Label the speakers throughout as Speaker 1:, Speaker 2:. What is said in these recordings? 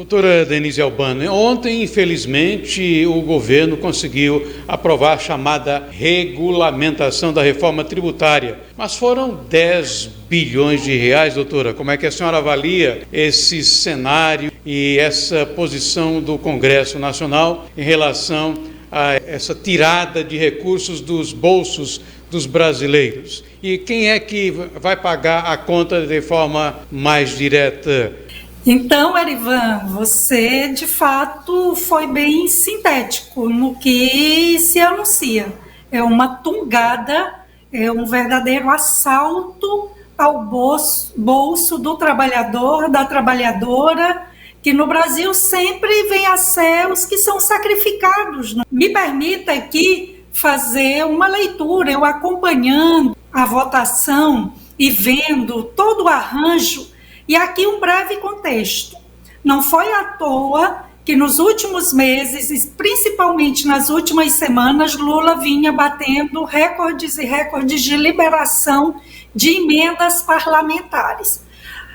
Speaker 1: Doutora Denise Albano, ontem, infelizmente, o governo conseguiu aprovar a chamada regulamentação da reforma tributária, mas foram 10 bilhões de reais, doutora. Como é que a senhora avalia esse cenário e essa posição do Congresso Nacional em relação a essa tirada de recursos dos bolsos dos brasileiros? E quem é que vai pagar a conta de forma mais direta?
Speaker 2: Então, Erivan, você de fato foi bem sintético no que se anuncia. É uma tungada, é um verdadeiro assalto ao bolso do trabalhador, da trabalhadora, que no Brasil sempre vem a ser os que são sacrificados. Me permita aqui fazer uma leitura, eu acompanhando a votação e vendo todo o arranjo. E aqui um breve contexto. Não foi à toa que nos últimos meses, principalmente nas últimas semanas, Lula vinha batendo recordes e recordes de liberação de emendas parlamentares.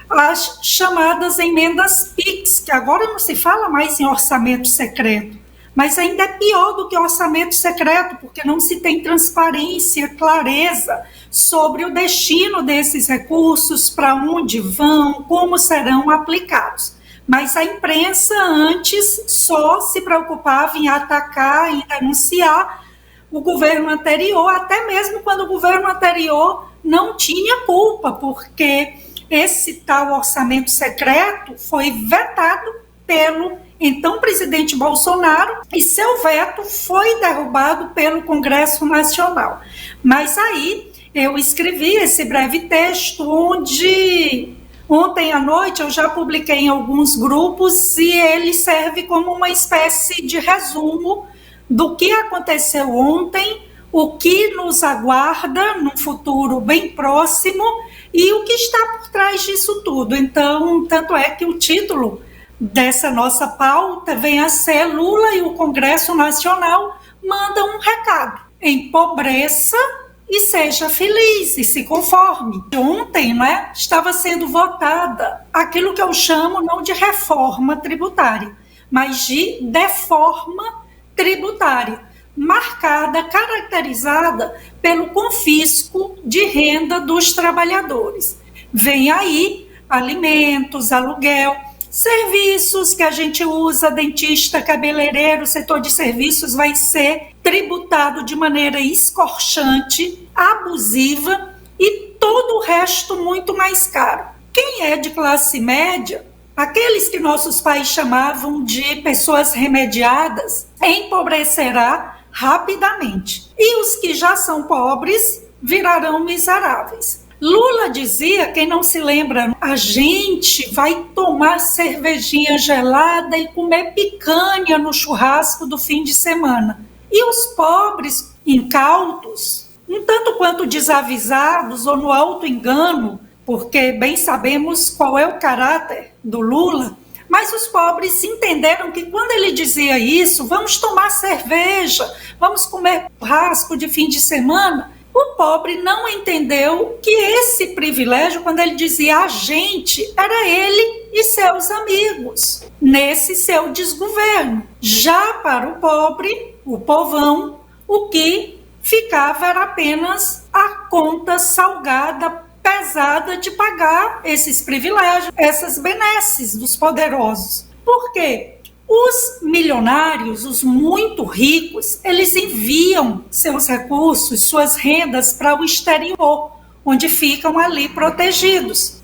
Speaker 2: As chamadas emendas PIX, que agora não se fala mais em orçamento secreto, mas ainda é pior do que orçamento secreto, porque não se tem transparência, clareza sobre o destino desses recursos, para onde vão, como serão aplicados. Mas a imprensa antes só se preocupava em atacar, em denunciar o governo anterior, até mesmo quando o governo anterior não tinha culpa, porque esse tal orçamento secreto foi vetado pelo então presidente Bolsonaro, e seu veto foi derrubado pelo Congresso Nacional. Mas aí eu escrevi esse breve texto, onde ontem à noite eu já publiquei em alguns grupos, e ele serve como uma espécie de resumo do que aconteceu ontem, o que nos aguarda num futuro bem próximo e o que está por trás disso tudo. Então, tanto é que o título dessa nossa pauta vem a ser: Lula e o Congresso Nacional mandam um recado: empobreça e seja feliz e se conforme. Ontem, estava sendo votada aquilo que eu chamo não de reforma tributária, mas de deforma tributária, marcada, caracterizada pelo confisco de renda dos trabalhadores. Vem aí alimentos, aluguel, serviços que a gente usa, dentista, cabeleireiro, setor de serviços vai ser tributado de maneira escorchante, abusiva, e todo o resto muito mais caro. Quem é de classe média, aqueles que nossos pais chamavam de pessoas remediadas, empobrecerá rapidamente. E os que já são pobres virarão miseráveis. Lula dizia, quem não se lembra, a gente vai tomar cervejinha gelada e comer picanha no churrasco do fim de semana. E os pobres, incautos, um tanto quanto desavisados ou no auto-engano, porque bem sabemos qual é o caráter do Lula, mas os pobres entenderam que quando ele dizia isso, vamos tomar cerveja, vamos comer churrasco de fim de semana, o pobre não entendeu que esse privilégio, quando ele dizia a gente, era ele e seus amigos, nesse seu desgoverno. Já para o pobre, o povão, o que ficava era apenas a conta salgada, pesada de pagar esses privilégios, essas benesses dos poderosos. Por quê? Os milionários, os muito ricos, eles enviam seus recursos, suas rendas para o exterior, onde ficam ali protegidos.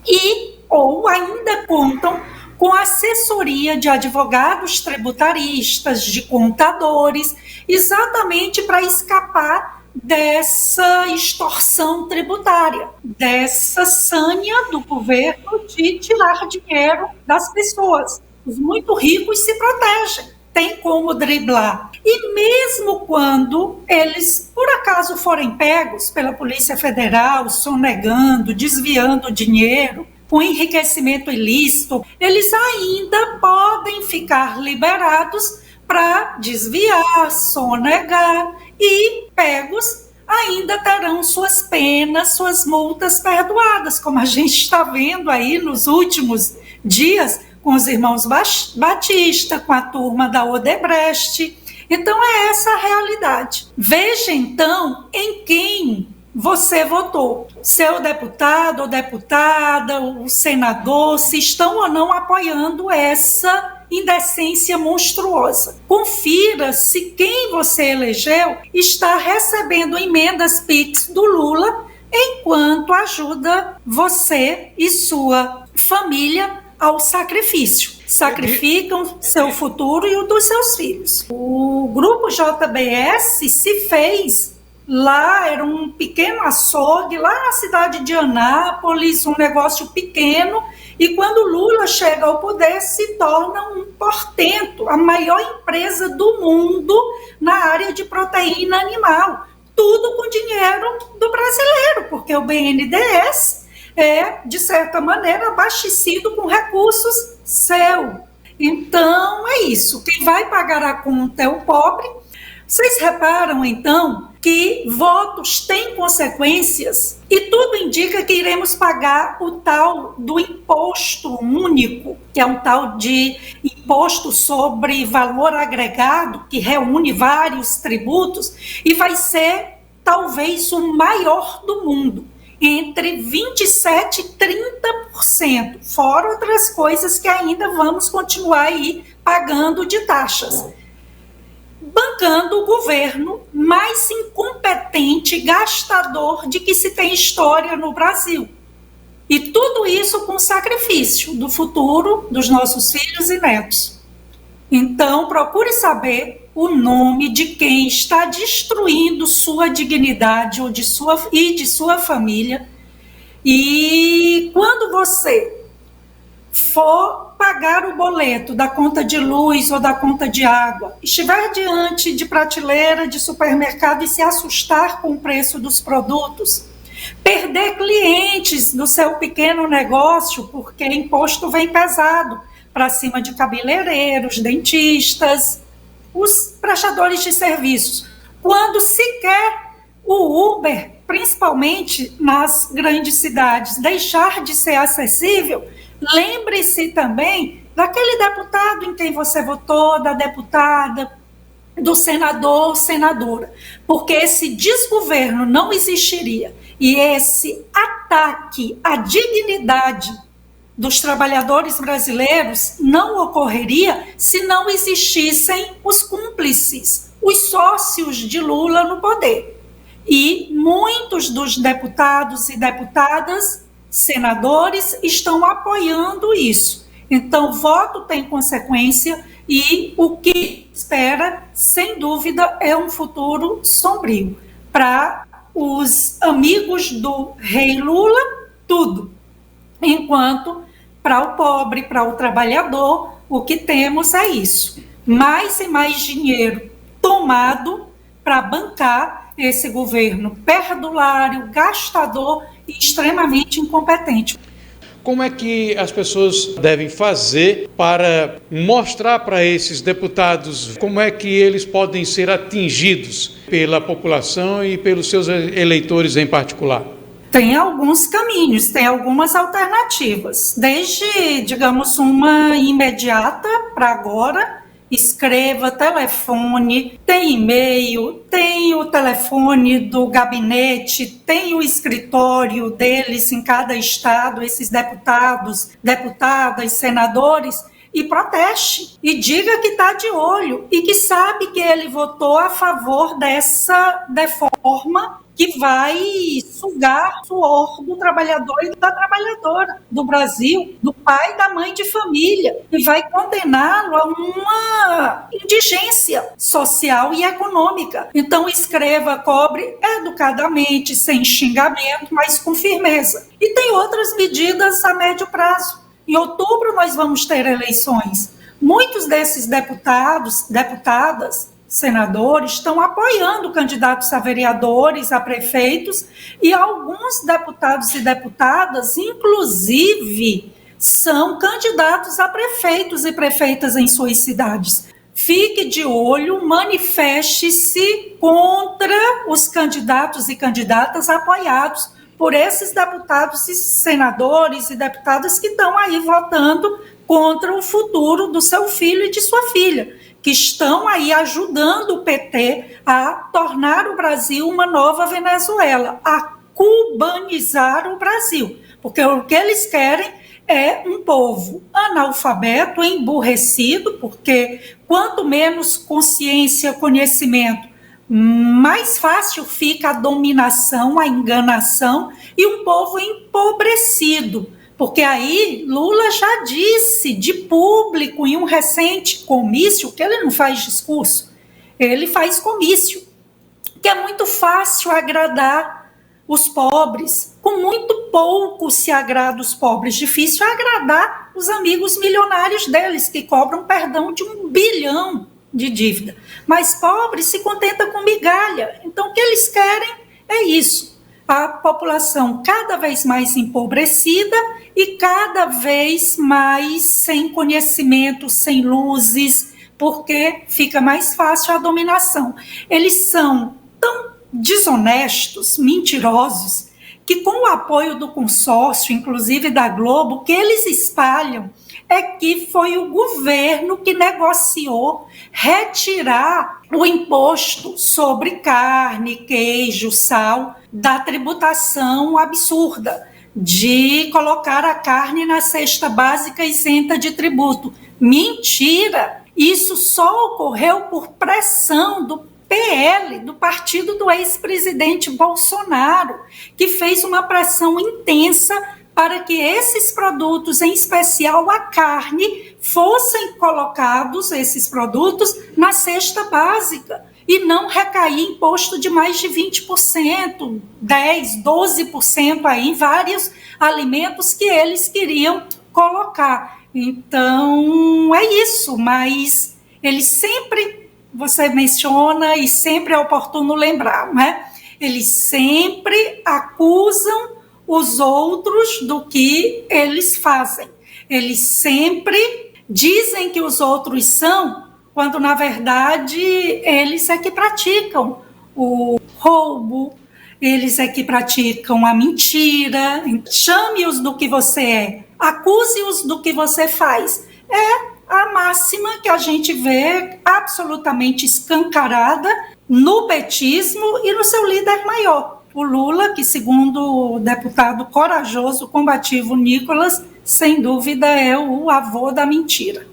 Speaker 2: Ou ainda contam com assessoria de advogados tributaristas, de contadores, exatamente para escapar dessa extorsão tributária, dessa sânia do governo de tirar dinheiro das pessoas. Os muito ricos se protegem, tem como driblar. E mesmo quando eles, por acaso, forem pegos pela Polícia Federal, sonegando, desviando dinheiro, com enriquecimento ilícito, eles ainda podem ficar liberados para desviar, sonegar, e pegos ainda terão suas penas, suas multas perdoadas, como a gente está vendo aí nos últimos dias, com os irmãos Batista, com a turma da Odebrecht. Então é essa a realidade. Veja então em quem você votou. Seu deputado ou deputada, o senador, se estão ou não apoiando essa indecência monstruosa. Confira se quem você elegeu está recebendo emendas PIX do Lula enquanto ajuda você e sua família ao sacrifício. Sacrificam seu futuro e o dos seus filhos. O grupo JBS se fez lá, era um pequeno açougue, lá na cidade de Anápolis, um negócio pequeno, e quando Lula chega ao poder, se torna um portento, a maior empresa do mundo na área de proteína animal. Tudo com dinheiro do brasileiro, porque o BNDES é, de certa maneira, abastecido com recursos seu. Então, é isso. Quem vai pagar a conta é o pobre. Vocês reparam, então, que votos têm consequências e tudo indica que iremos pagar o tal do imposto único, que é um tal de imposto sobre valor agregado, que reúne vários tributos e vai ser talvez o maior do mundo, entre 27% e 30%, fora outras coisas que ainda vamos continuar aí pagando de taxas, bancando o governo mais incompetente, gastador de que se tem história no Brasil. E tudo isso com sacrifício do futuro dos nossos filhos e netos. Então, procure saber o nome de quem está destruindo sua dignidade ou de sua família. E quando você for pagar o boleto da conta de luz ou da conta de água, estiver diante de prateleira de supermercado e se assustar com o preço dos produtos, perder clientes do seu pequeno negócio, porque imposto vem pesado para cima de cabeleireiros, dentistas, os prestadores de serviços. Quando sequer o Uber, principalmente nas grandes cidades, deixar de ser acessível, lembre-se também daquele deputado em quem você votou, da deputada, do senador, senadora, porque esse desgoverno não existiria e esse ataque à dignidade dos trabalhadores brasileiros não ocorreria se não existissem os cúmplices, os sócios de Lula no poder. E muitos dos deputados e deputadas, senadores, estão apoiando isso. Então, voto tem consequência e o que espera, sem dúvida, é um futuro sombrio. Para os amigos do rei Lula, tudo. Enquanto, para o pobre, para o trabalhador, o que temos é isso. Mais e mais dinheiro tomado para bancar esse governo perdulário, gastador e extremamente incompetente.
Speaker 1: Como é que as pessoas devem fazer para mostrar para esses deputados como é que eles podem ser atingidos pela população e pelos seus eleitores em particular?
Speaker 2: Tem alguns caminhos, tem algumas alternativas. Desde, digamos, uma imediata para agora, escreva, telefone, tem e-mail, tem o telefone do gabinete, tem o escritório deles em cada estado, esses deputados, deputadas, senadores, e proteste, e diga que está de olho, e que sabe que ele votou a favor dessa reforma que vai sugar o suor do trabalhador e da trabalhadora do Brasil, do pai e da mãe de família, e vai condená-lo a uma indigência social e econômica. Então escreva, cobre educadamente, sem xingamento, mas com firmeza. E tem outras medidas a médio prazo. Em outubro nós vamos ter eleições. Muitos desses deputados, deputadas, senadores estão apoiando candidatos a vereadores, a prefeitos, e alguns deputados e deputadas, inclusive, são candidatos a prefeitos e prefeitas em suas cidades. Fique de olho, manifeste-se contra os candidatos e candidatas apoiados por esses deputados e senadores e deputadas que estão aí votando contra o futuro do seu filho e de sua filha, que estão aí ajudando o PT a tornar o Brasil uma nova Venezuela, a cubanizar o Brasil, porque o que eles querem é um povo analfabeto, emburrecido, porque quanto menos consciência, conhecimento, mais fácil fica a dominação, a enganação, e um povo empobrecido, porque aí Lula já disse de público em um recente comício, que ele não faz discurso, ele faz comício, que é muito fácil agradar os pobres, com muito pouco se agrada os pobres, difícil é agradar os amigos milionários deles, que cobram perdão de 1 bilhão de dívida, mas pobre se contenta com migalha. Então o que eles querem é isso, a população cada vez mais empobrecida e cada vez mais sem conhecimento, sem luzes, porque fica mais fácil a dominação. Eles são tão desonestos, mentirosos, que com o apoio do consórcio, inclusive da Globo, o que eles espalham é que foi o governo que negociou retirar o imposto sobre carne, queijo, sal, da tributação absurda de colocar a carne na cesta básica isenta de tributo. Mentira! Isso só ocorreu por pressão do PL, do partido do ex-presidente Bolsonaro, que fez uma pressão intensa para que esses produtos, em especial a carne, fossem colocados, esses produtos, na cesta básica e não recair imposto de mais de 20%, 10%, 12% aí em vários alimentos que eles queriam colocar. Então, é isso, mas eles sempre, você menciona e sempre é oportuno lembrar, né? Eles sempre acusam os outros do que eles fazem. Eles sempre dizem que os outros são, quando na verdade eles é que praticam o roubo, eles é que praticam a mentira. Chame-os do que você é, acuse-os do que você faz. É a máxima que a gente vê absolutamente escancarada no petismo e no seu líder maior, o Lula, que segundo o deputado corajoso, combativo Nicolas, sem dúvida é o avô da mentira.